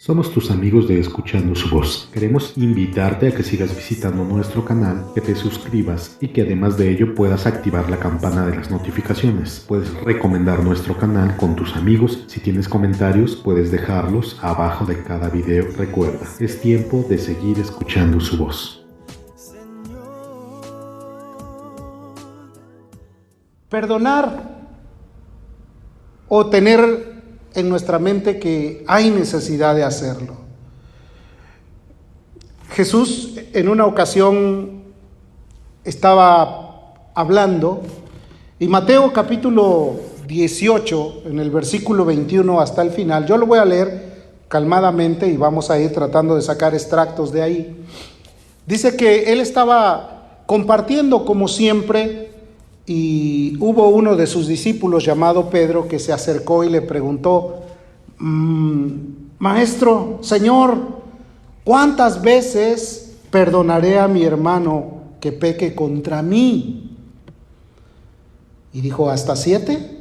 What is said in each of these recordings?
Somos tus amigos de Escuchando su Voz. Queremos invitarte a que sigas visitando nuestro canal, que te suscribas y que además de ello puedas activar la campana de las notificaciones. Puedes recomendar nuestro canal con tus amigos. Si tienes comentarios, puedes dejarlos abajo de cada video. Recuerda, es tiempo de seguir escuchando su voz. Perdonar o tener en nuestra mente que hay necesidad de hacerlo. Jesús en una ocasión estaba hablando y Mateo capítulo 18, en el versículo 21 hasta el final, yo lo voy a leer calmadamente y vamos a ir tratando de sacar extractos de ahí. Dice que él estaba compartiendo como siempre y hubo uno de sus discípulos llamado Pedro que se acercó y le preguntó: Maestro, Señor, ¿cuántas veces perdonaré a mi hermano que peque contra mí? Y dijo: ¿hasta 7?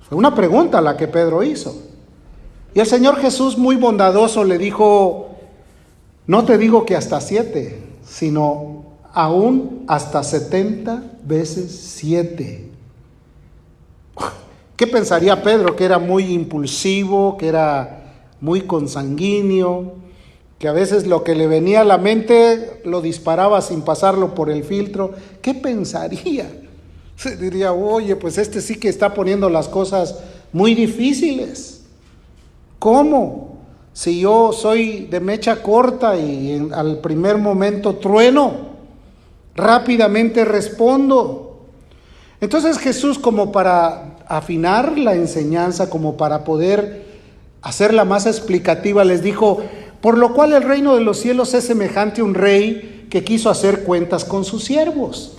Fue una pregunta la que Pedro hizo. Y el Señor Jesús, muy bondadoso, le dijo: no te digo que hasta 7, sino aún hasta 70 veces 7. ¿Qué pensaría Pedro? Que era muy impulsivo, que era muy consanguíneo, que a veces lo que le venía a la mente lo disparaba sin pasarlo por el filtro. ¿Qué pensaría? Se diría: oye, pues este sí que está poniendo las cosas muy difíciles. ¿Cómo? Si yo soy de mecha corta y al primer momento trueno, rápidamente respondo. Entonces Jesús, como para afinar la enseñanza, como para poder hacerla más explicativa, les dijo: por lo cual el reino de los cielos es semejante a un rey que quiso hacer cuentas con sus siervos.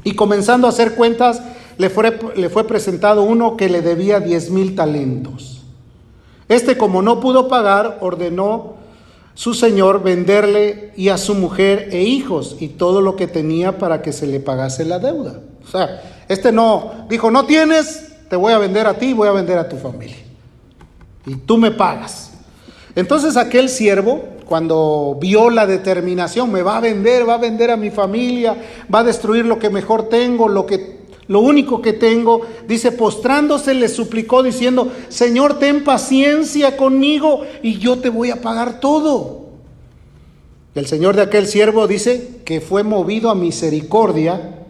Y comenzando a hacer cuentas, le fue presentado uno que le debía 10,000 talentos. Este, como no pudo pagar, ordenó su señor venderle y a su mujer e hijos y todo lo que tenía para que se le pagase la deuda. O sea, este no dijo: no tienes, te voy a vender a ti y voy a vender a tu familia y tú me pagas. Entonces aquel siervo, cuando vio la determinación, me va a vender a mi familia, va a destruir lo que mejor tengo, lo único que tengo, dice, postrándose le suplicó diciendo: Señor, ten paciencia conmigo y yo te voy a pagar todo. El señor de aquel siervo dice que fue movido a misericordia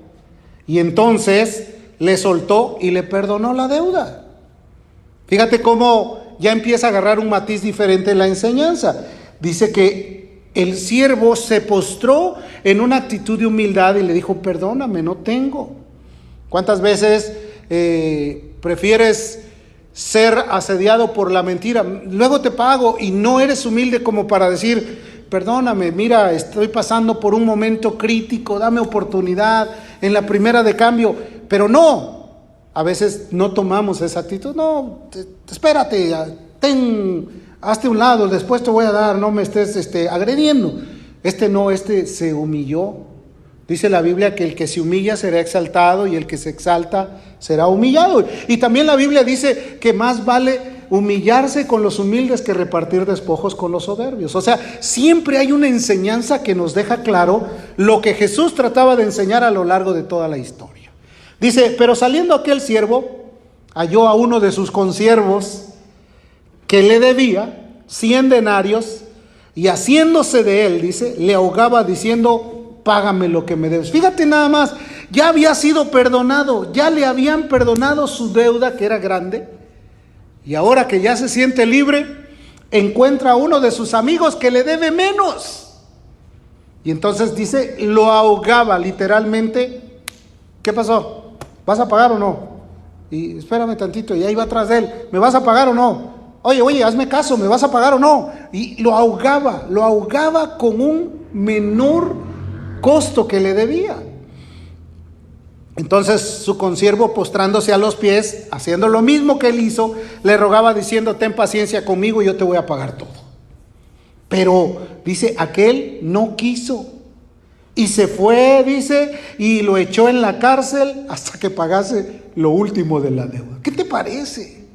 y entonces le soltó y le perdonó la deuda. Fíjate cómo ya empieza a agarrar un matiz diferente en la enseñanza. Dice que el siervo se postró en una actitud de humildad y le dijo: perdóname, no tengo. ¿Cuántas veces prefieres ser asediado por la mentira? Luego te pago, y no eres humilde como para decir: perdóname, mira, estoy pasando por un momento crítico, dame oportunidad en la primera de cambio. Pero no, a veces no tomamos esa actitud. No, espérate, hazte un lado, después te voy a dar, no me estés agrediendo. Este se humilló. Dice la Biblia que el que se humilla será exaltado y el que se exalta será humillado. Y también la Biblia dice que más vale humillarse con los humildes que repartir despojos con los soberbios. O sea, siempre hay una enseñanza que nos deja claro lo que Jesús trataba de enseñar a lo largo de toda la historia. Dice: pero saliendo aquel siervo, halló a uno de sus consiervos que le debía 100 denarios y haciéndose de él, dice, le ahogaba diciendo: págame lo que me debes. Fíjate nada más, ya había sido perdonado, ya le habían perdonado su deuda, que era grande, y ahora que ya se siente libre, encuentra a uno de sus amigos que le debe menos. Y entonces dice, lo ahogaba literalmente. ¿Qué pasó? ¿Vas a pagar o no? Y espérame tantito, y ahí va atrás de él: ¿me vas a pagar o no? Oye, hazme caso, ¿me vas a pagar o no? Y lo ahogaba con un menor costo que le debía. Entonces su consiervo, postrándose a los pies, haciendo lo mismo que él hizo, le rogaba diciendo: ten paciencia conmigo y yo te voy a pagar todo. Pero dice, aquel no quiso y se fue, dice, y lo echó en la cárcel hasta que pagase lo último de la deuda. ¿Qué te parece?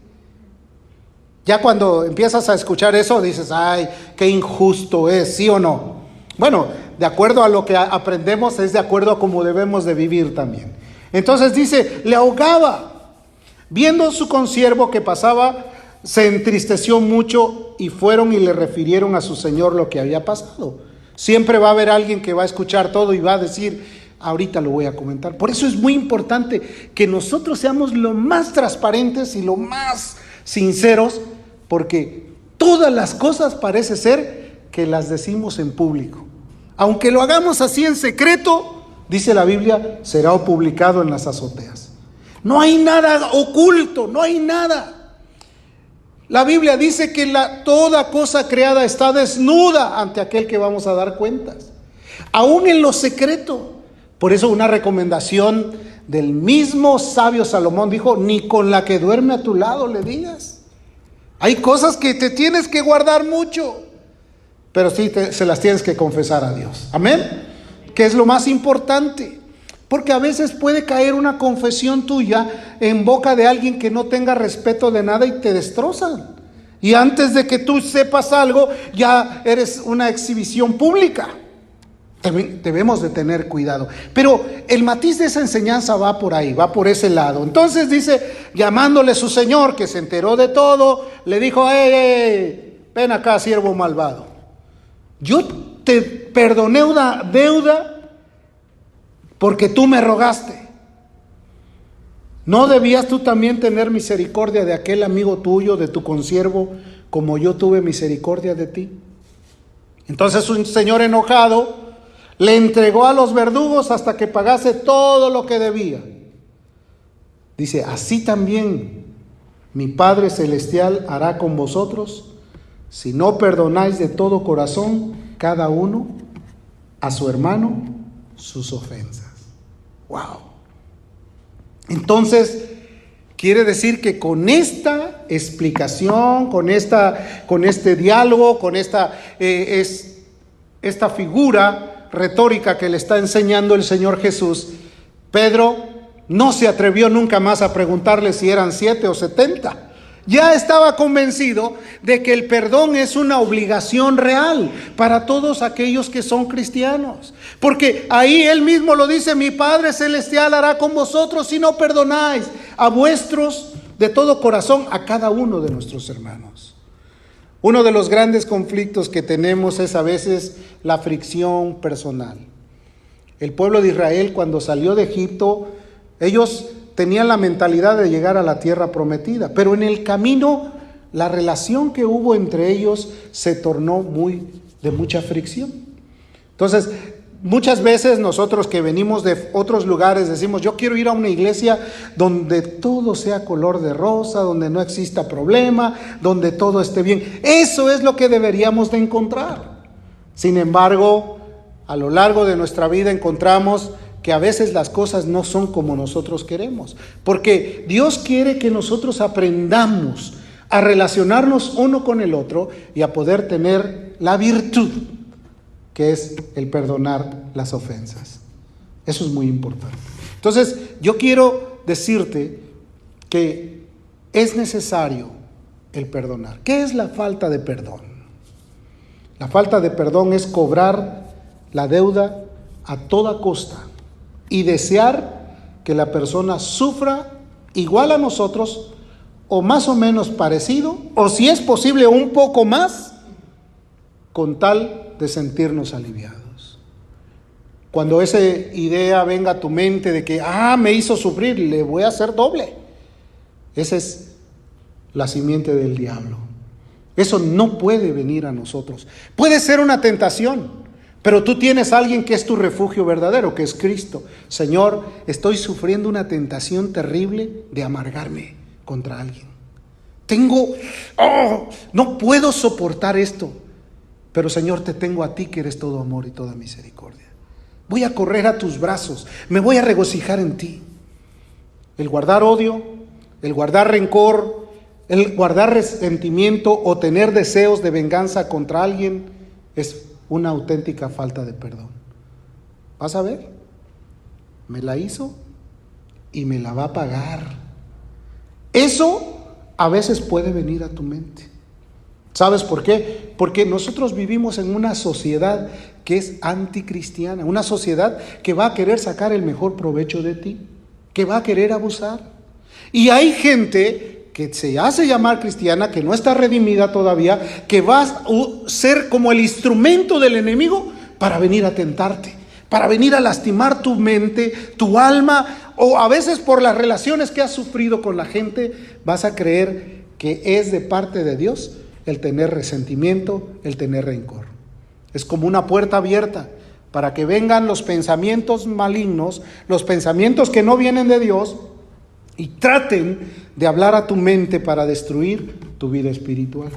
Ya cuando empiezas a escuchar eso dices, ay, qué injusto es, ¿sí o no? Bueno, de acuerdo a lo que aprendemos es de acuerdo a cómo debemos de vivir también. Entonces dice, le ahogaba. Viendo su consiervo que pasaba, se entristeció mucho y fueron y le refirieron a su señor lo que había pasado. Siempre va a haber alguien que va a escuchar todo y va a decir, ahorita lo voy a comentar. Por eso es muy importante que nosotros seamos lo más transparentes y lo más sinceros, porque todas las cosas parece ser que las decimos en público. Aunque lo hagamos así en secreto, dice la Biblia, será publicado en las azoteas. No hay nada oculto, no hay nada. La Biblia dice que toda cosa creada está desnuda ante aquel que vamos a dar cuentas, aún en lo secreto. Por eso una recomendación del mismo sabio Salomón dijo, ni con la que duerme a tu lado le digas. Hay cosas que te tienes que guardar mucho, pero sí se las tienes que confesar a Dios. Amén. Que es lo más importante. Porque a veces puede caer una confesión tuya en boca de alguien que no tenga respeto de nada y te destrozan. Y antes de que tú sepas algo, ya eres una exhibición pública. Debemos de tener cuidado. Pero el matiz de esa enseñanza va por ahí, va por ese lado. Entonces dice, llamándole su señor, que se enteró de todo, le dijo, ven acá, siervo malvado. Yo te perdoné una deuda porque tú me rogaste. ¿No debías tú también tener misericordia de aquel amigo tuyo, de tu consiervo, como yo tuve misericordia de ti? Entonces un señor enojado le entregó a los verdugos hasta que pagase todo lo que debía. Dice, así también mi Padre Celestial hará con vosotros, si no perdonáis de todo corazón cada uno a su hermano sus ofensas. Wow. Entonces, quiere decir que con esta explicación, con este diálogo, con esta figura retórica que le está enseñando el Señor Jesús, Pedro no se atrevió nunca más a preguntarle si eran 7 o 70. Ya estaba convencido de que el perdón es una obligación real para todos aquellos que son cristianos. Porque ahí él mismo lo dice, mi Padre Celestial hará con vosotros si no perdonáis a vuestros de todo corazón a cada uno de nuestros hermanos. Uno de los grandes conflictos que tenemos es a veces la fricción personal. El pueblo de Israel cuando salió de Egipto, ellos tenían la mentalidad de llegar a la tierra prometida, pero en el camino la relación que hubo entre ellos se tornó de mucha fricción. Entonces, muchas veces nosotros que venimos de otros lugares decimos, yo quiero ir a una iglesia donde todo sea color de rosa, donde no exista problema, donde todo esté bien. Eso es lo que deberíamos de encontrar. Sin embargo, a lo largo de nuestra vida encontramos que a veces las cosas no son como nosotros queremos, porque Dios quiere que nosotros aprendamos a relacionarnos uno con el otro y a poder tener la virtud que es el perdonar las ofensas. Eso es muy importante. Entonces, yo quiero decirte que es necesario el perdonar. ¿Qué es la falta de perdón? La falta de perdón es cobrar la deuda a toda costa y desear que la persona sufra igual a nosotros o más o menos parecido, o si es posible un poco más, con tal de sentirnos aliviados. Cuando esa idea venga a tu mente de que, me hizo sufrir, le voy a hacer doble. Esa es la simiente del diablo. Eso no puede venir a nosotros. Puede ser una tentación, pero tú tienes a alguien que es tu refugio verdadero, que es Cristo. Señor, estoy sufriendo una tentación terrible de amargarme contra alguien. No puedo soportar esto. Pero Señor, te tengo a ti que eres todo amor y toda misericordia. Voy a correr a tus brazos, me voy a regocijar en ti. El guardar odio, el guardar rencor, el guardar resentimiento o tener deseos de venganza contra alguien es una auténtica falta de perdón. ¿Vas a ver? Me la hizo y me la va a pagar. Eso a veces puede venir a tu mente. ¿Sabes por qué? Porque nosotros vivimos en una sociedad que es anticristiana, una sociedad que va a querer sacar el mejor provecho de ti, que va a querer abusar. Y hay gente que se hace llamar cristiana, que no está redimida todavía, que va a ser como el instrumento del enemigo para venir a tentarte, para venir a lastimar tu mente, tu alma, o a veces por las relaciones que has sufrido con la gente, vas a creer que es de parte de Dios el tener resentimiento, el tener rencor. Es como una puerta abierta para que vengan los pensamientos malignos, los pensamientos que no vienen de Dios, y traten de hablar a tu mente para destruir tu vida espiritual.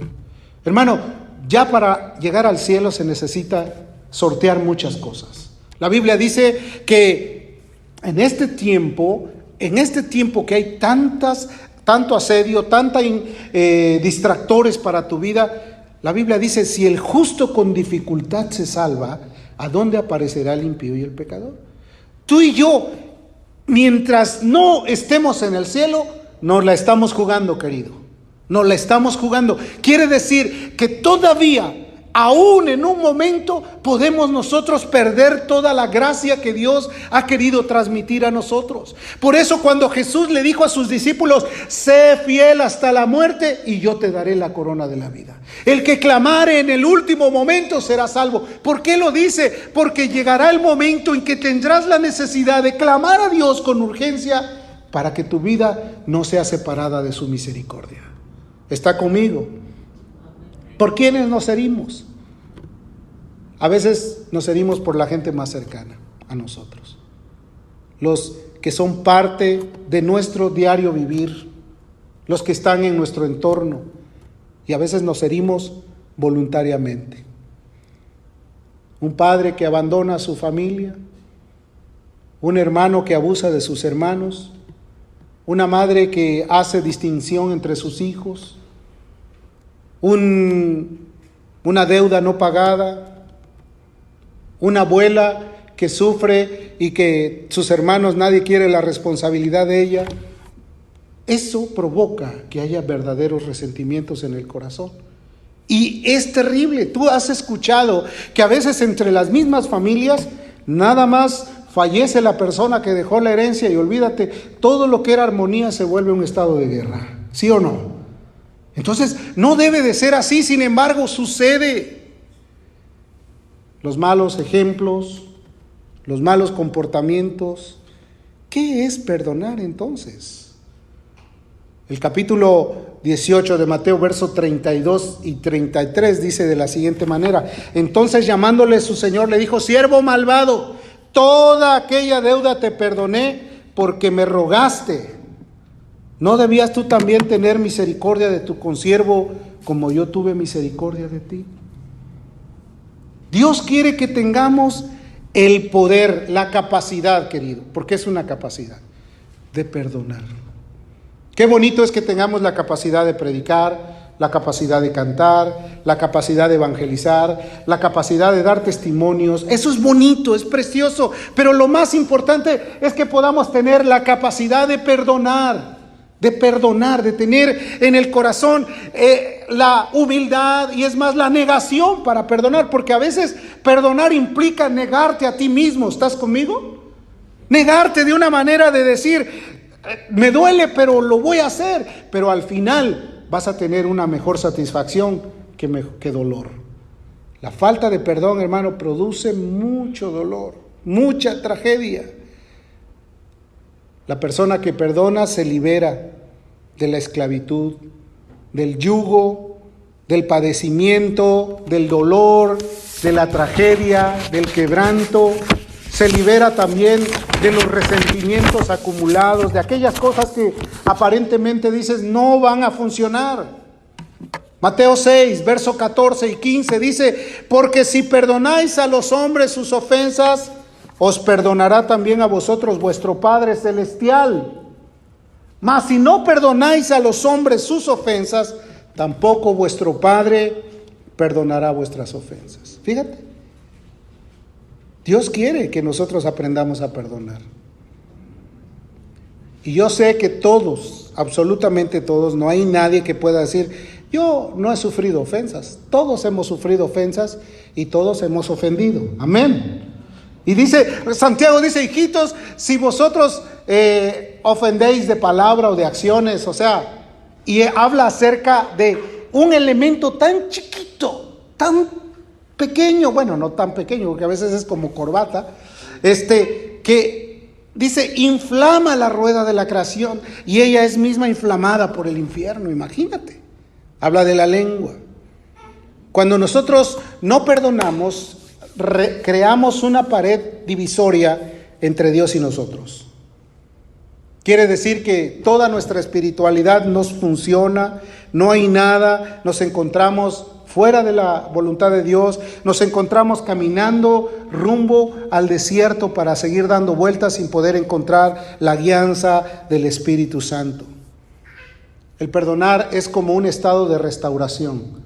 Hermano, ya para llegar al cielo se necesita sortear muchas cosas. La Biblia dice que en este tiempo que hay tanto asedio, distractores para tu vida, la Biblia dice, si el justo con dificultad se salva, ¿a dónde aparecerá el impío y el pecador? Tú y yo, mientras no estemos en el cielo, nos la estamos jugando, querido. Nos la estamos jugando. Quiere decir que todavía, aún en un momento, podemos nosotros perder toda la gracia que Dios ha querido transmitir a nosotros. Por eso cuando Jesús le dijo a sus discípulos, sé fiel hasta la muerte y yo te daré la corona de la vida. El que clamare en el último momento será salvo. ¿Por qué lo dice? Porque llegará el momento en que tendrás la necesidad de clamar a Dios con urgencia para que tu vida no sea separada de su misericordia. ¿Está conmigo? ¿Por quiénes nos herimos? A veces nos herimos por la gente más cercana a nosotros, los que son parte de nuestro diario vivir, los que están en nuestro entorno, y a veces nos herimos voluntariamente. Un padre que abandona a su familia, un hermano que abusa de sus hermanos, una madre que hace distinción entre sus hijos, una deuda no pagada, una abuela que sufre y que sus hermanos nadie quiere la responsabilidad de ella. Eso provoca que haya verdaderos resentimientos en el corazón. Y es terrible. Tú has escuchado que a veces entre las mismas familias nada más fallece la persona que dejó la herencia y olvídate, todo lo que era armonía se vuelve un estado de guerra. ¿Sí o no? Entonces, no debe de ser así, sin embargo, sucede. Los malos ejemplos, los malos comportamientos. ¿Qué es perdonar entonces? El capítulo 18 de Mateo, versos 32 y 33 dice de la siguiente manera: entonces llamándole su señor le dijo, siervo malvado, toda aquella deuda te perdoné porque me rogaste. ¿No debías tú también tener misericordia de tu consiervo como yo tuve misericordia de ti? Dios quiere que tengamos el poder, la capacidad, querido, porque es una capacidad de perdonar. Qué bonito es que tengamos la capacidad de predicar, la capacidad de cantar, la capacidad de evangelizar, la capacidad de dar testimonios. Eso es bonito, es precioso, pero lo más importante es que podamos tener la capacidad de perdonar, de tener en el corazón la humildad y es más la negación para perdonar, porque a veces perdonar implica negarte a ti mismo. ¿Estás conmigo? Negarte de una manera de decir, me duele pero lo voy a hacer, pero al final vas a tener una mejor satisfacción que dolor. La falta de perdón, hermano, produce mucho dolor, mucha tragedia. La persona que perdona se libera de la esclavitud, del yugo, del padecimiento, del dolor, de la tragedia, del quebranto. Se libera también de los resentimientos acumulados, de aquellas cosas que aparentemente dices no van a funcionar. Mateo 6, verso 14 y 15 dice, porque si perdonáis a los hombres sus ofensas, os perdonará también a vosotros vuestro Padre Celestial. Mas si no perdonáis a los hombres sus ofensas, tampoco vuestro Padre perdonará vuestras ofensas. Fíjate, Dios quiere que nosotros aprendamos a perdonar. Y yo sé que todos absolutamente todos. No hay nadie que pueda decir, yo no he sufrido ofensas. Todos hemos sufrido ofensas y todos hemos ofendido. Amén. Y dice, Santiago dice, hijitos, si vosotros ofendéis de palabra o de acciones, o sea, y habla acerca de un elemento tan chiquito, tan pequeño, bueno, no tan pequeño, porque a veces es como corbata, que dice, inflama la rueda de la creación y ella es misma inflamada por el infierno, imagínate. Habla de la lengua. Cuando nosotros no perdonamos, creamos una pared divisoria entre Dios y nosotros. Quiere decir que toda nuestra espiritualidad no funciona, no hay nada, nos encontramos fuera de la voluntad de Dios, nos encontramos caminando rumbo al desierto para seguir dando vueltas sin poder encontrar la guianza del Espíritu Santo. El perdonar es como un estado de restauración.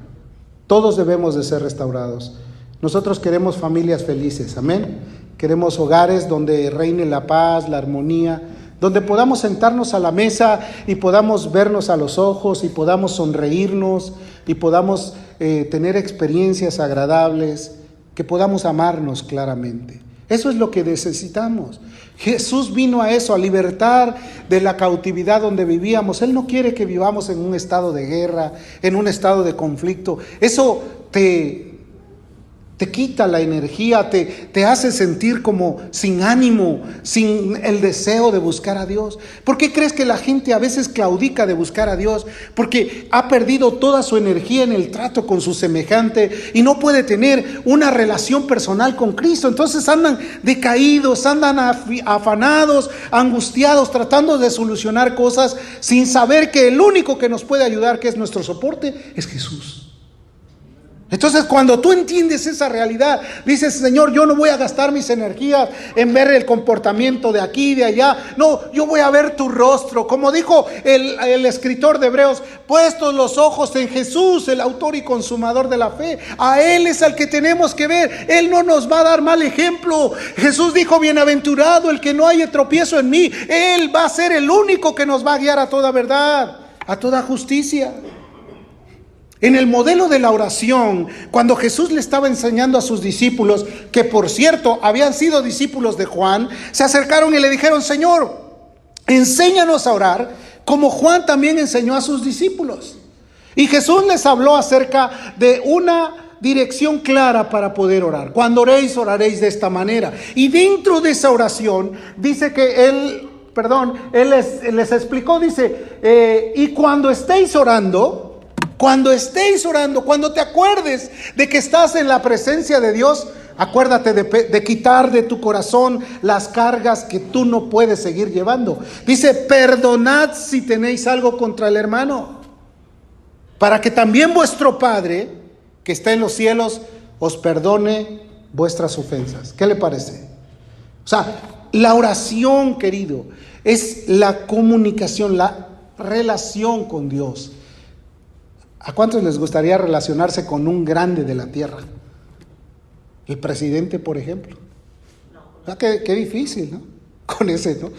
Todos debemos de ser restaurados. Nosotros queremos familias felices, amén. Queremos hogares donde reine la paz, la armonía, donde podamos sentarnos a la mesa y podamos vernos a los ojos y podamos sonreírnos y podamos tener experiencias agradables, que podamos amarnos claramente. Eso es lo que necesitamos. Jesús vino a eso, a libertar de la cautividad donde vivíamos. Él no quiere que vivamos en un estado de guerra, en un estado de conflicto. Eso te quita la energía, te hace sentir como sin ánimo, sin el deseo de buscar a Dios. ¿Por qué crees que la gente a veces claudica de buscar a Dios? Porque ha perdido toda su energía en el trato con su semejante y no puede tener una relación personal con Cristo. Entonces andan decaídos, andan afanados, angustiados, tratando de solucionar cosas sin saber que el único que nos puede ayudar, que es nuestro soporte, es Jesús. Entonces, cuando tú entiendes esa realidad, dices, Señor, yo no voy a gastar mis energías en ver el comportamiento de aquí y de allá. No, yo voy a ver tu rostro. Como dijo el escritor de Hebreos, puestos los ojos en Jesús, el autor y consumador de la fe. A Él es al que tenemos que ver. Él no nos va a dar mal ejemplo. Jesús dijo, bienaventurado el que no haya tropiezo en mí. Él va a ser el único que nos va a guiar a toda verdad, a toda justicia. En el modelo de la oración, cuando Jesús le estaba enseñando a sus discípulos, que por cierto habían sido discípulos de Juan, se acercaron y le dijeron, Señor, enséñanos a orar como Juan también enseñó a sus discípulos. Y Jesús les habló acerca de una dirección clara para poder orar. Cuando oréis, oraréis de esta manera. Y dentro de esa oración dice que Él les explicó, dice, y cuando estéis orando, cuando te acuerdes de que estás en la presencia de Dios, acuérdate de quitar de tu corazón las cargas que tú no puedes seguir llevando. Dice, perdonad si tenéis algo contra el hermano, para que también vuestro Padre, que está en los cielos, os perdone vuestras ofensas. ¿Qué le parece? O sea, la oración, querido, es la comunicación, la relación con Dios. ¿A cuántos les gustaría relacionarse con un grande de la tierra? El presidente, por ejemplo. Qué difícil, ¿no? Con ese, ¿no?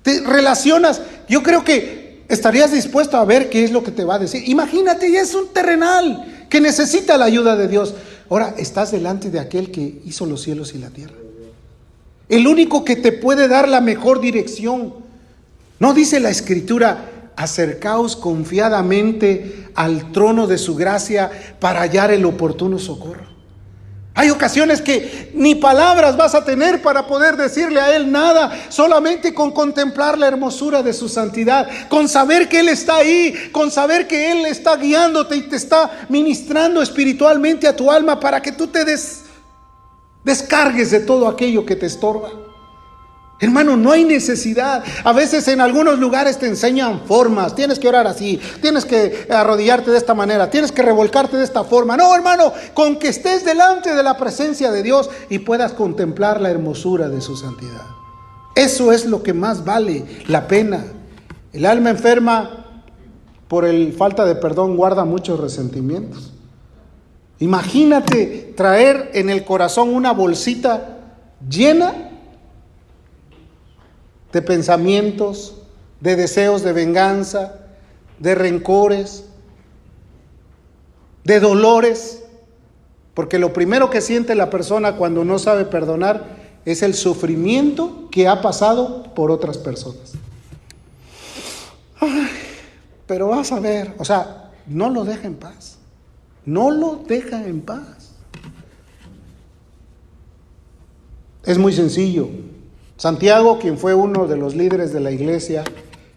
Te relacionas. Yo creo que estarías dispuesto a ver qué es lo que te va a decir. Imagínate, ya es un terrenal que necesita la ayuda de Dios. Ahora estás delante de aquel que hizo los cielos y la tierra. El único que te puede dar la mejor dirección. ¿No dice la Escritura? Acercaos confiadamente al trono de su gracia para hallar el oportuno socorro. Hay ocasiones que ni palabras vas a tener para poder decirle a Él nada, solamente con contemplar la hermosura de su santidad, con saber que Él está ahí, con saber que Él está guiándote y te está ministrando espiritualmente a tu alma para que tú te descargues de todo aquello que te estorba. Hermano, no hay necesidad. A veces en algunos lugares te enseñan formas. Tienes que orar así, tienes que arrodillarte de esta manera, tienes que revolcarte de esta forma. No, hermano, con que estés delante de la presencia de Dios y puedas contemplar la hermosura de su santidad. Eso es lo que más vale la pena. El alma enferma por falta de perdón guarda muchos resentimientos. Imagínate traer en el corazón una bolsita llena de pensamientos, de deseos de venganza, de rencores, de dolores, porque lo primero que siente la persona cuando no sabe perdonar es el sufrimiento que ha pasado por otras personas. Ay, pero vas a ver, o sea, no lo deja en paz, no lo deja en paz. Es muy sencillo. Santiago, quien fue uno de los líderes de la iglesia,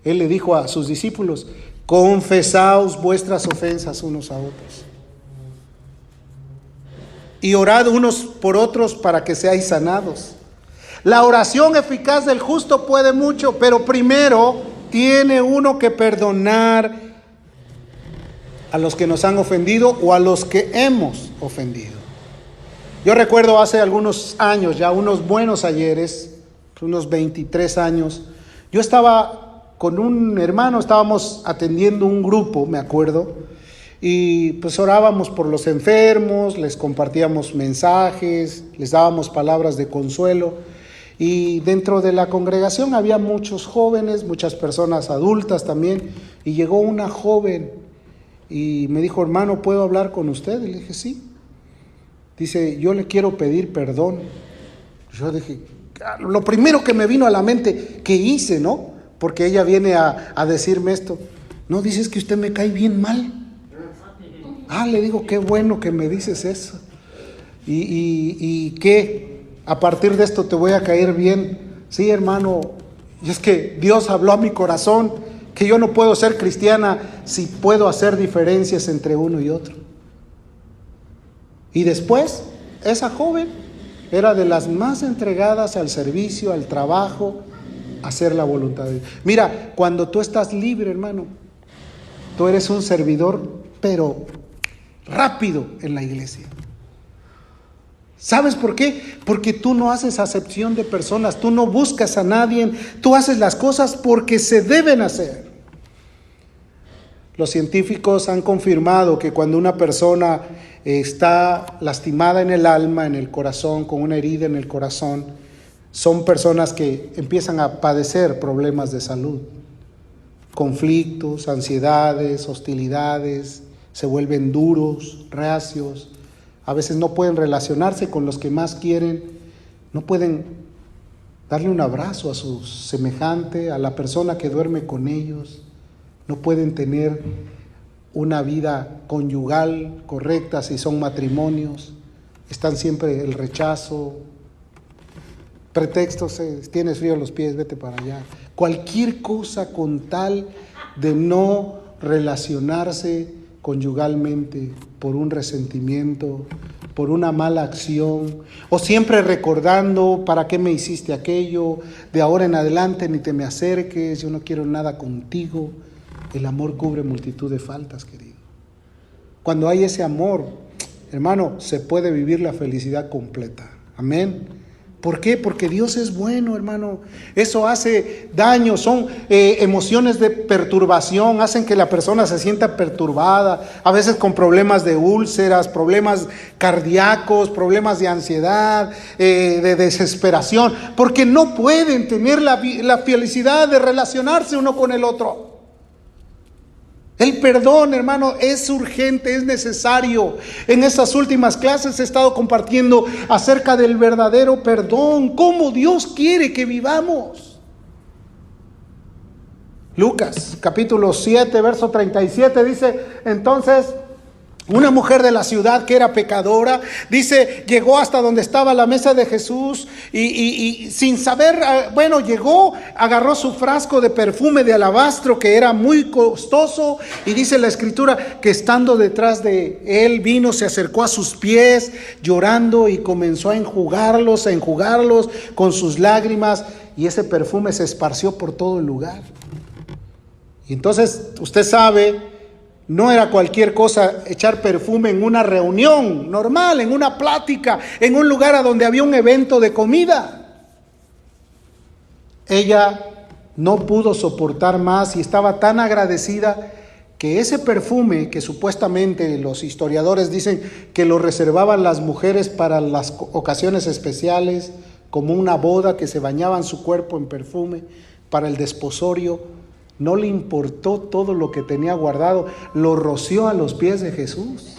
él le dijo a sus discípulos: confesaos vuestras ofensas unos a otros y orad unos por otros para que seáis sanados. La oración eficaz del justo puede mucho, pero primero tiene uno que perdonar a los que nos han ofendido o a los que hemos ofendido. Yo recuerdo hace algunos años, ya unos buenos ayeres, unos 23 años, yo estaba con un hermano, estábamos atendiendo un grupo, me acuerdo, y pues orábamos por los enfermos, les compartíamos mensajes, les dábamos palabras de consuelo, y dentro de la congregación había muchos jóvenes, muchas personas adultas también, y llegó una joven y me dijo: hermano, ¿puedo hablar con usted? Y le dije: sí. Dice: yo le quiero pedir perdón. Yo dije, lo primero que me vino a la mente, ¿qué hice, no? Porque ella viene a decirme esto. No, dices que usted me cae bien mal. Le digo: qué bueno que me dices eso. ¿Y qué? A partir de esto te voy a caer bien. Sí, hermano, y es que Dios habló a mi corazón que yo no puedo ser cristiana si puedo hacer diferencias entre uno y otro. Y después, esa joven era de las más entregadas al servicio, al trabajo, a hacer la voluntad de Dios. Mira, cuando tú estás libre, hermano, tú eres un servidor, pero rápido en la iglesia. ¿Sabes por qué? Porque tú no haces acepción de personas, tú no buscas a nadie, tú haces las cosas porque se deben hacer. Los científicos han confirmado que cuando una persona está lastimada en el alma, en el corazón, con una herida en el corazón, son personas que empiezan a padecer problemas de salud, conflictos, ansiedades, hostilidades, se vuelven duros, reacios, a veces no pueden relacionarse con los que más quieren, no pueden darle un abrazo a su semejante, a la persona que duerme con ellos, no pueden tener una vida conyugal correcta si son matrimonios, están siempre el rechazo, pretextos: tienes frío en los pies, vete para allá. Cualquier cosa con tal de no relacionarse conyugalmente por un resentimiento, por una mala acción, o siempre recordando: ¿para qué me hiciste aquello? De ahora en adelante ni te me acerques, yo no quiero nada contigo. El amor cubre multitud de faltas, querido. Cuando hay ese amor, hermano, se puede vivir la felicidad completa. Amén. ¿Por qué? Porque Dios es bueno, hermano. Eso hace daño, son emociones de perturbación, hacen que la persona se sienta perturbada, a veces con problemas de úlceras, problemas cardíacos, problemas de ansiedad, de desesperación, porque no pueden tener la felicidad de relacionarse uno con el otro. El perdón, hermano, es urgente, es necesario. En estas últimas clases he estado compartiendo acerca del verdadero perdón, cómo Dios quiere que vivamos. Lucas, capítulo 7, verso 37, dice: entonces una mujer de la ciudad que era pecadora, dice, llegó hasta donde estaba la mesa de Jesús y sin saber, llegó, agarró su frasco de perfume de alabastro que era muy costoso, y dice la escritura que estando detrás de él vino, se acercó a sus pies llorando y comenzó a enjugarlos con sus lágrimas, y ese perfume se esparció por todo el lugar. Y entonces usted sabe, no era cualquier cosa echar perfume en una reunión normal, en una plática, en un lugar a donde había un evento de comida. Ella no pudo soportar más y estaba tan agradecida que ese perfume, que supuestamente los historiadores dicen que lo reservaban las mujeres para las ocasiones especiales, como una boda, que se bañaban su cuerpo en perfume para el desposorio, No le importó todo lo que tenía guardado, lo roció a los pies de Jesús.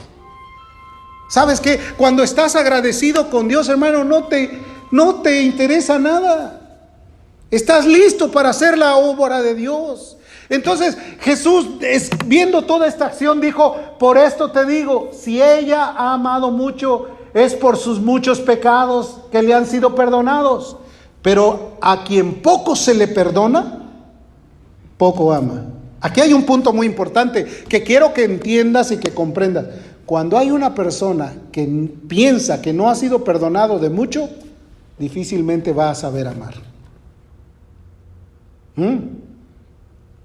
¿Sabes qué? Cuando estás agradecido con Dios, hermano, no te interesa nada. Estás listo para hacer la obra de Dios. Entonces Jesús, viendo toda esta acción, dijo: por esto te digo, si ella ha amado mucho, es por sus muchos pecados que le han sido perdonados. Pero a quien poco se le perdona, poco ama. Aquí hay un punto muy importante que quiero que entiendas y que comprendas. Cuando hay una persona que piensa que no ha sido perdonado de mucho, difícilmente va a saber amar.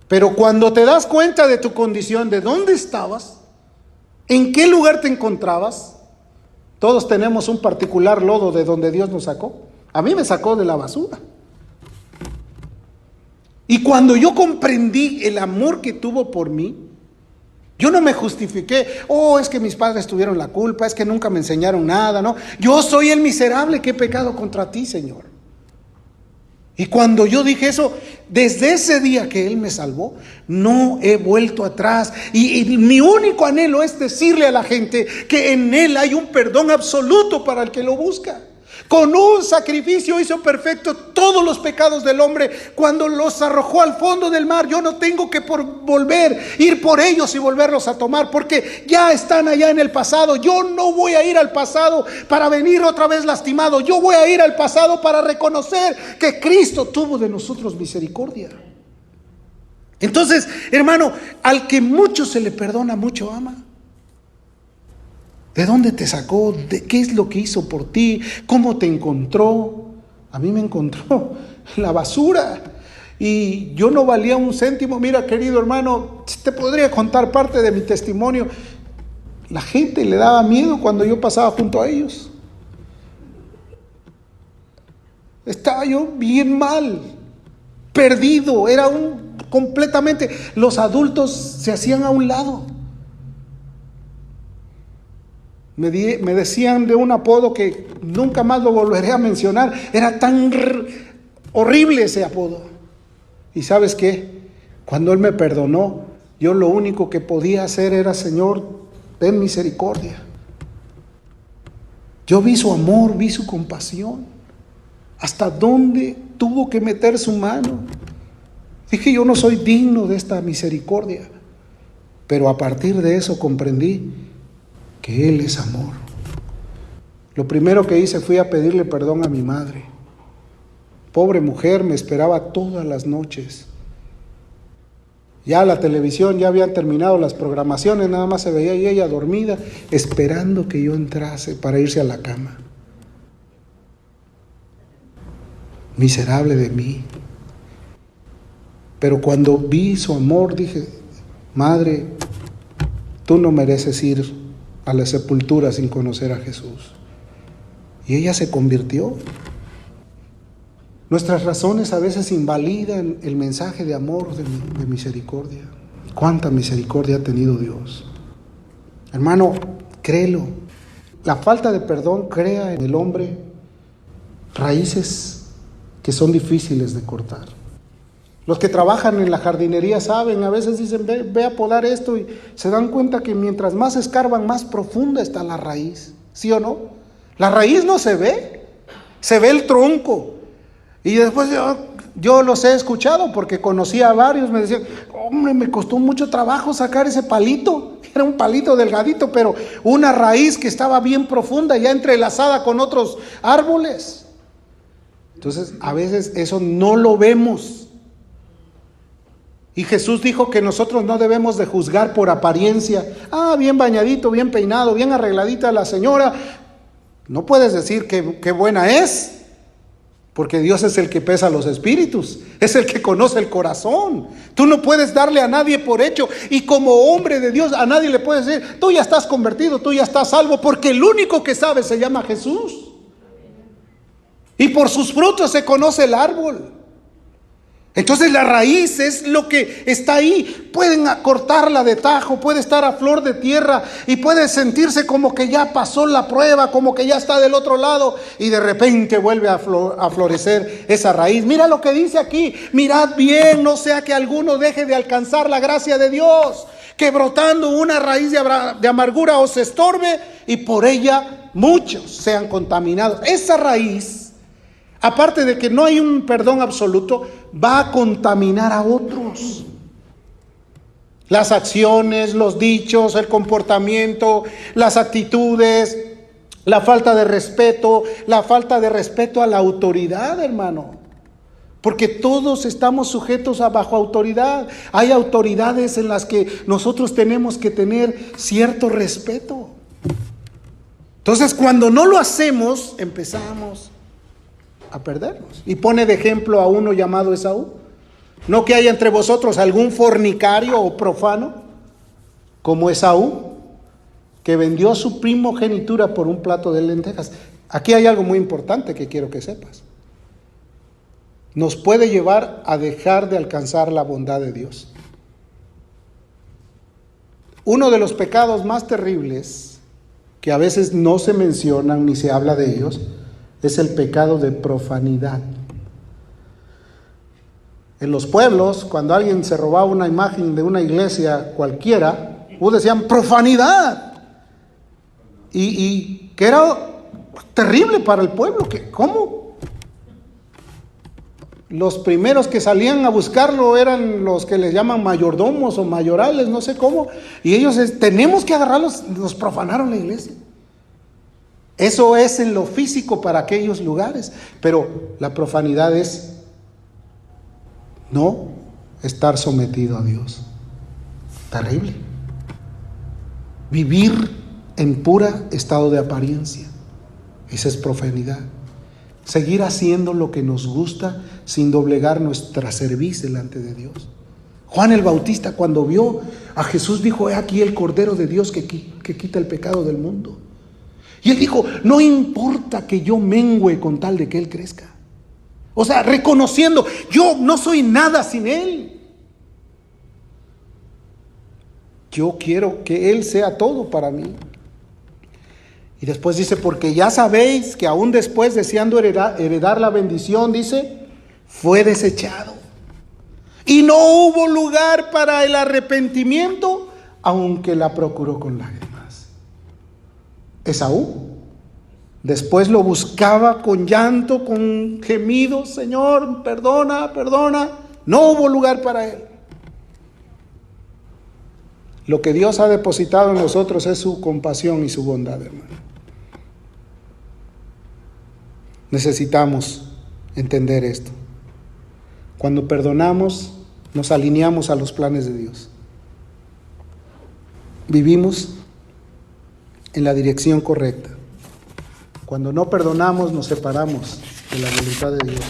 Pero cuando te das cuenta de tu condición, de dónde estabas, en qué lugar te encontrabas, todos tenemos un particular lodo de donde Dios nos sacó. A mí me sacó de la basura. Y cuando yo comprendí el amor que tuvo por mí, yo no me justifiqué: oh, es que mis padres tuvieron la culpa, es que nunca me enseñaron nada, ¿no? Yo soy el miserable que he pecado contra ti, Señor. Y cuando yo dije eso, desde ese día que Él me salvó, no he vuelto atrás. Y mi único anhelo es decirle a la gente que en Él hay un perdón absoluto para el que lo busca. Con un sacrificio hizo perfecto todos los pecados del hombre cuando los arrojó al fondo del mar. Yo no tengo que ir por ellos y volverlos a tomar, porque ya están allá en el pasado. Yo no voy a ir al pasado para venir otra vez lastimado. Yo voy a ir al pasado para reconocer que Cristo tuvo de nosotros misericordia. Entonces, hermano, al que mucho se le perdona, mucho ama. ¿De dónde te sacó? ¿Qué es lo que hizo por ti? ¿Cómo te encontró? A mí me encontró en la basura y yo no valía un céntimo. Mira, querido hermano, te podría contar parte de mi testimonio. La gente le daba miedo cuando yo pasaba junto a ellos. Estaba yo bien mal, perdido, completamente. Los adultos se hacían a un lado. Me decían de un apodo que nunca más lo volveré a mencionar. Era tan horrible ese apodo. ¿Y sabes qué? Cuando Él me perdonó, yo lo único que podía hacer era: Señor, ten misericordia. Yo vi su amor, vi su compasión. ¿Hasta dónde tuvo que meter su mano? Dije: yo no soy digno de esta misericordia. Pero a partir de eso comprendí que Él es amor. Lo primero que hice fui a pedirle perdón a mi madre. Pobre mujer, me esperaba todas las noches. Ya la televisión, ya habían terminado las programaciones, nada más se veía ella dormida, esperando que yo entrase para irse a la cama. Miserable de mí. Pero cuando vi su amor, dije: Madre, tú no mereces ir a la sepultura sin conocer a Jesús. Y ella se convirtió. Nuestras razones a veces invalidan el mensaje de amor, de misericordia. ¿Cuánta misericordia ha tenido Dios? Hermano, créelo. La falta de perdón crea en el hombre raíces que son difíciles de cortar. Los que trabajan en la jardinería saben, a veces dicen: ve a podar esto, y se dan cuenta que mientras más escarban, más profunda está la raíz. ¿Sí o no? La raíz no se ve el tronco. Y después yo los he escuchado porque conocí a varios, me decían: hombre, me costó mucho trabajo sacar ese palito. Era un palito delgadito, pero una raíz que estaba bien profunda, ya entrelazada con otros árboles. Entonces, a veces eso no lo vemos. Y Jesús dijo que nosotros no debemos de juzgar por apariencia. Bien bañadito, bien peinado, bien arregladita la señora. No puedes decir que buena es, porque Dios es el que pesa los espíritus, es el que conoce el corazón. Tú no puedes darle a nadie por hecho, y como hombre de Dios a nadie le puedes decir: tú ya estás convertido, tú ya estás salvo, porque el único que sabe se llama Jesús. Y por sus frutos se conoce el árbol. Entonces la raíz es lo que está ahí. Pueden cortarla de tajo, puede estar a flor de tierra y puede sentirse como que ya pasó la prueba, como que ya está del otro lado, y de repente vuelve a florecer esa raíz. Mira lo que dice aquí: mirad bien, no sea que alguno deje de alcanzar la gracia de Dios, que brotando una raíz de amargura os estorbe y por ella muchos sean contaminados. Esa raíz, aparte de que no hay un perdón absoluto, va a contaminar a otros. Las acciones, los dichos, el comportamiento, las actitudes, la falta de respeto a la autoridad, hermano. Porque todos estamos sujetos a bajo autoridad. Hay autoridades en las que nosotros tenemos que tener cierto respeto. Entonces, cuando no lo hacemos, empezamos a perdernos. Y pone de ejemplo a uno llamado Esaú. No que haya entre vosotros algún fornicario o profano como Esaú, que vendió su primogenitura por un plato de lentejas. Aquí hay algo muy importante que quiero que sepas. Nos puede llevar a dejar de alcanzar la bondad de Dios. Uno de los pecados más terribles, que a veces no se mencionan ni se habla de ellos, es el pecado de profanidad. En los pueblos, cuando alguien se robaba una imagen de una iglesia cualquiera, decían profanidad. Y que era terrible para el pueblo. ¿Cómo? Los primeros que salían a buscarlo eran los que les llaman mayordomos o mayorales, no sé cómo. Y ellos, tenemos que agarrarlos, nos profanaron la iglesia. Eso es en lo físico para aquellos lugares. Pero la profanidad es no estar sometido a Dios. Terrible. Vivir en pura estado de apariencia. Esa es profanidad. Seguir haciendo lo que nos gusta sin doblegar nuestra cerviz delante de Dios. Juan el Bautista, cuando vio a Jesús, dijo: he aquí el Cordero de Dios que quita el pecado del mundo. Y él dijo: no importa que yo mengüe con tal de que Él crezca. O sea, reconociendo, yo no soy nada sin Él. Yo quiero que Él sea todo para mí. Y después dice: porque ya sabéis que aún después, deseando heredar la bendición, dice, fue desechado. Y no hubo lugar para el arrepentimiento, aunque la procuró con lágrimas. Esaú después lo buscaba con llanto, con gemidos: Señor, perdona, perdona. No hubo lugar para él. Lo que Dios ha depositado en nosotros es su compasión y su bondad, hermano. Necesitamos entender esto. Cuando perdonamos, nos alineamos a los planes de Dios. Vivimos en la dirección correcta. Cuando no perdonamos, nos separamos de la voluntad de Dios.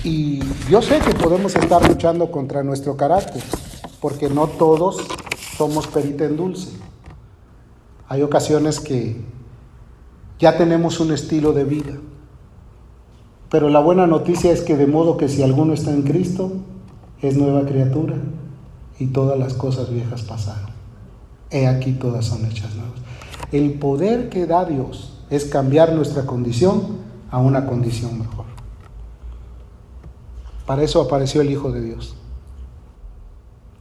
Y yo sé que podemos estar luchando contra nuestro carácter, porque no todos somos perita en dulce. Hay ocasiones que ya tenemos un estilo de vida. Pero la buena noticia es que de modo que si alguno está en Cristo, es nueva criatura, y todas las cosas viejas pasaron. He aquí todas son hechas nuevas. El poder que da Dios es cambiar nuestra condición a una condición mejor. Para eso apareció el Hijo de Dios.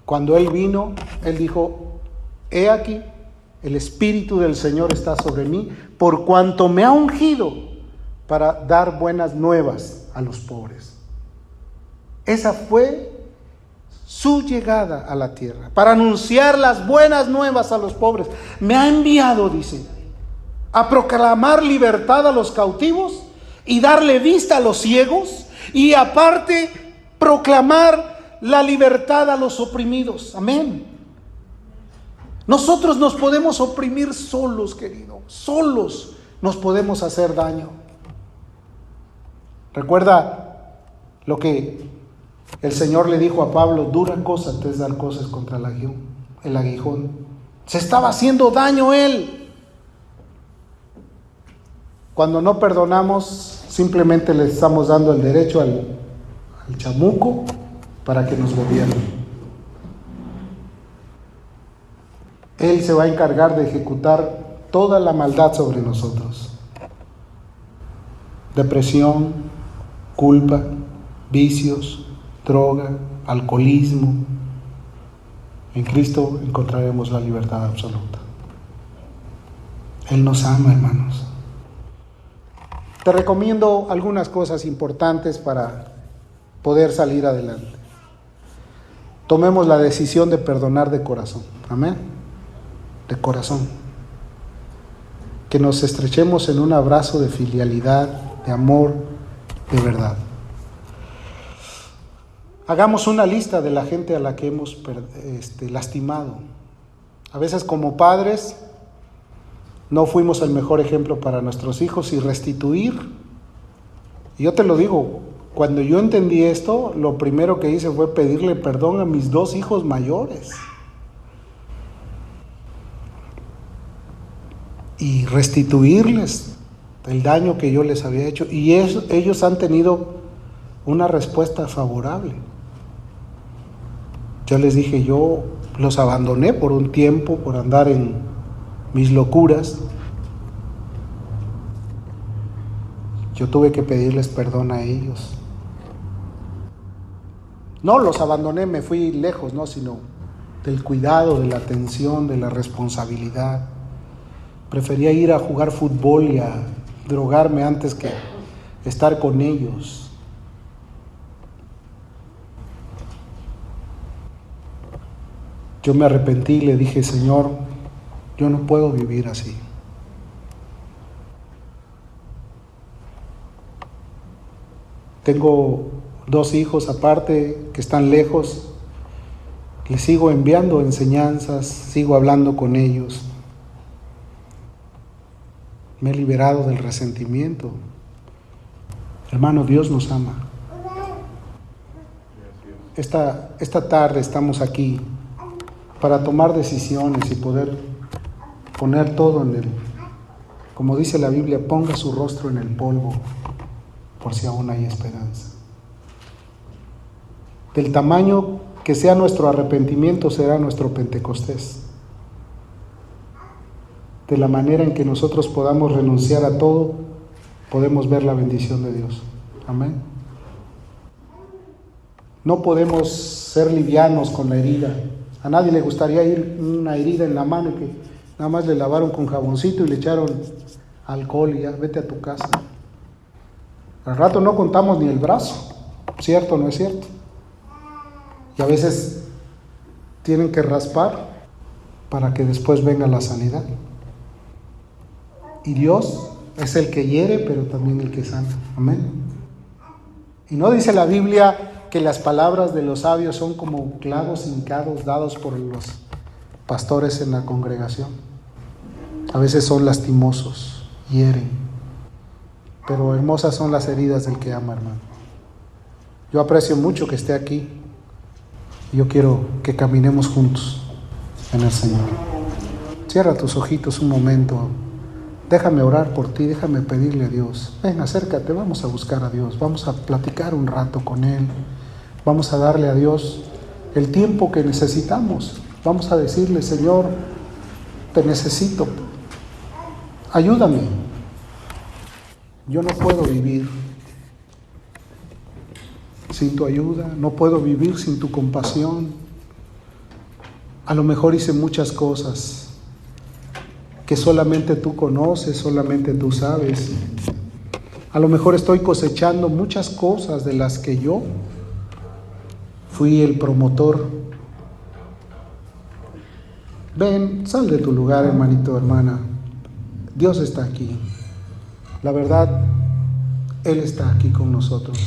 Cuando Él vino, Él dijo: he aquí, el Espíritu del Señor está sobre mí, por cuanto me ha ungido para dar buenas nuevas a los pobres. Esa fue su llegada a la tierra, para anunciar las buenas nuevas a los pobres. Me ha enviado, dice, a proclamar libertad a los cautivos y darle vista a los ciegos, y aparte proclamar la libertad a los oprimidos. Amén. Nosotros nos podemos oprimir solos, querido. Solos nos podemos hacer daño. Recuerda lo que el Señor le dijo a Pablo: dura cosa te es dar cosas contra el aguijón. Se estaba haciendo daño él. Cuando no perdonamos, simplemente le estamos dando el derecho al al chamuco para que nos gobierne. Él se va a encargar de ejecutar toda la maldad sobre nosotros. Depresión, culpa, vicios, droga, alcoholismo. En Cristo encontraremos la libertad absoluta. Él nos ama, hermanos. Te recomiendo algunas cosas importantes para poder salir adelante. Tomemos la decisión de perdonar de corazón. Amén. De corazón. Que nos estrechemos en un abrazo de filialidad, de amor, de verdad. Hagamos una lista de la gente a la que hemos lastimado. A veces como padres no fuimos el mejor ejemplo para nuestros hijos y restituir. Y yo te lo digo, cuando yo entendí esto, lo primero que hice fue pedirle perdón a mis 2 hijos mayores. Y restituirles el daño que yo les había hecho. Y ellos han tenido una respuesta favorable. Yo les dije, yo los abandoné por un tiempo, por andar en mis locuras. Yo tuve que pedirles perdón a ellos. No los abandoné, me fui lejos, no, sino del cuidado, de la atención, de la responsabilidad. Prefería ir a jugar fútbol y a drogarme antes que estar con ellos. Yo me arrepentí y le dije, Señor, yo no puedo vivir así. Tengo 2 hijos aparte que están lejos. Les sigo enviando enseñanzas, sigo hablando con ellos. Me he liberado del resentimiento. Hermano, Dios nos ama. Esta tarde estamos aquí para tomar decisiones y poder poner todo en él. Como dice la Biblia, ponga su rostro en el polvo por si aún hay esperanza. Del tamaño que sea nuestro arrepentimiento será nuestro Pentecostés. De la manera en que nosotros podamos renunciar a todo, podemos ver la bendición de Dios. Amén. No podemos ser livianos con la herida. A nadie le gustaría ir una herida en la mano que nada más le lavaron con jaboncito y le echaron alcohol y ya, vete a tu casa. Al rato no contamos ni el brazo, ¿cierto o no es cierto? Y a veces tienen que raspar para que después venga la sanidad. Y Dios es el que hiere, pero también el que sana. Amén. Y no dice la Biblia que las palabras de los sabios son como clavos hincados dados por los pastores en la congregación. A veces son lastimosos, hieren, pero hermosas son las heridas del que ama, hermano. Yo aprecio mucho que esté aquí. Yo quiero que caminemos juntos en el Señor. Cierra tus ojitos un momento. Déjame orar por ti, déjame pedirle a Dios. Ven, acércate, vamos a buscar a Dios, vamos a platicar un rato con Él. Vamos a darle a Dios el tiempo que necesitamos. Vamos a decirle, Señor, te necesito. Ayúdame. Yo no puedo vivir sin tu ayuda, no puedo vivir sin tu compasión. A lo mejor hice muchas cosas que solamente tú conoces, solamente tú sabes. A lo mejor estoy cosechando muchas cosas de las que yo fui el promotor. Ven, sal de tu lugar, hermanito, hermana. Dios está aquí. La verdad, Él está aquí con nosotros.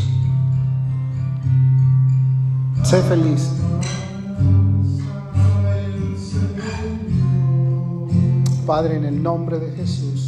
Sé feliz. Padre, en el nombre de Jesús,